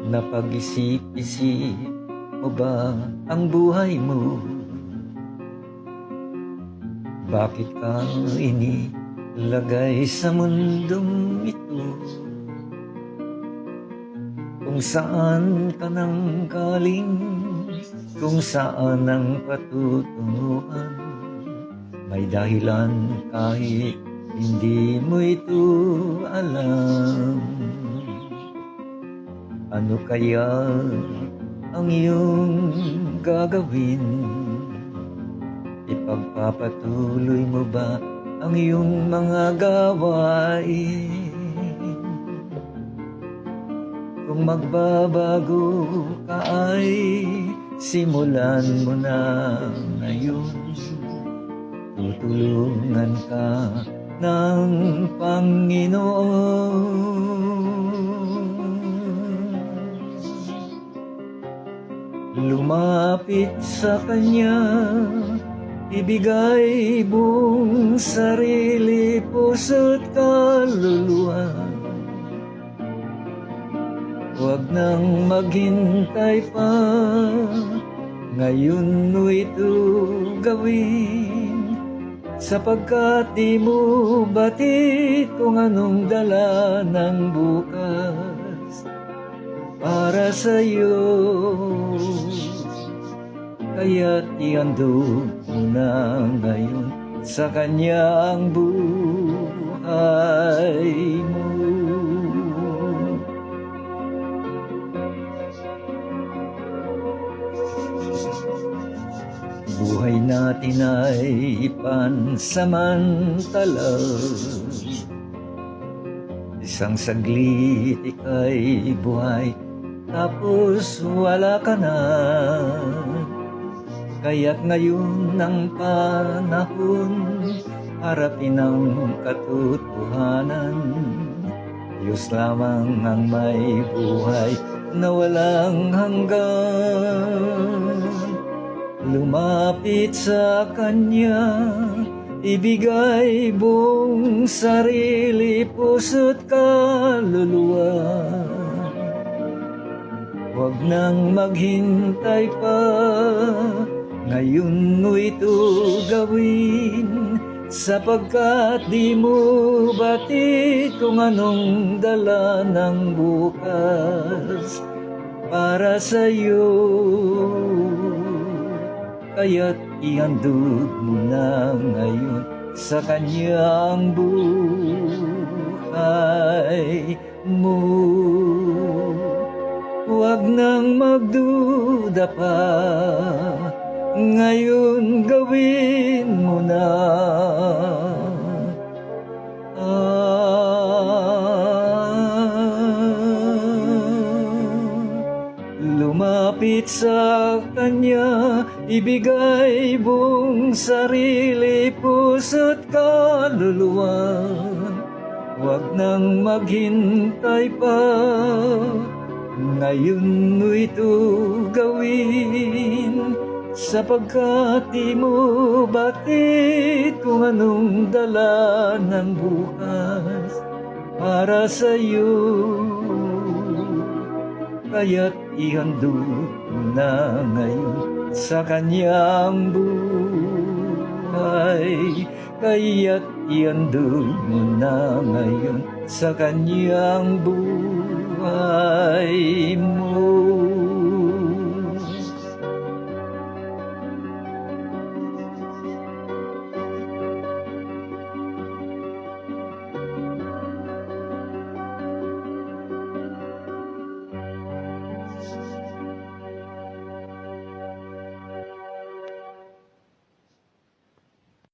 Napag-isip-isip mo ba ang buhay mo? Bakit ka inilagay sa mundong ito? Kung saan ka nang galing, kung saan ang patutunguhan, may dahilan kahit hindi mo ito alam. Ano kaya ang iyong gagawin? Ipagpapatuloy mo ba ang iyong mga gawain? Kung magbabago ka ay simulan mo na ngayon. Tutulungan ka ng Panginoon. Lumapit sa Kanya, ibigay buong sarili, puso't kaluluwa. Huwag nang maghintay pa, ngayon mo ito gawin, sapagkat di mo batid kung anong dala ng bukas para sa'yo. Kaya't ihandog mo na ngayon sa Kanya ang buhay mo. Buhay natin ay pansamantala, isang saglit ika'y buhay, tapos wala ka na. Kaya't ngayon ang panahon, harapin ang katotohanan. Diyos lamang ang may buhay na walang hanggan. Lumapit sa Kanya, ibigay buong sarili, puso't kaluluwa. Huwag nang maghintay pa, ngayon mo ito gawin, sapagkat di mo batid kung anong dala ng bukas para sa'yo. Kaya't ihandog mo na ngayon sa Kanyang buhay mo. Huwag nang magduda pa, ngayon gawin mo na. Lumapit sa Kanya, ibigay buong sarili, puso't kaluluwa. Huwag nang maghintay pa, ngayon mo ito gawin, sapagkat di mo batid kung anong dala ng bukas para sa'yo. Kaya't ihandog mo na ngayon sa Kanyang buhay. Kaya't ihandog mo na ngayon sa Kanyang buhay mo.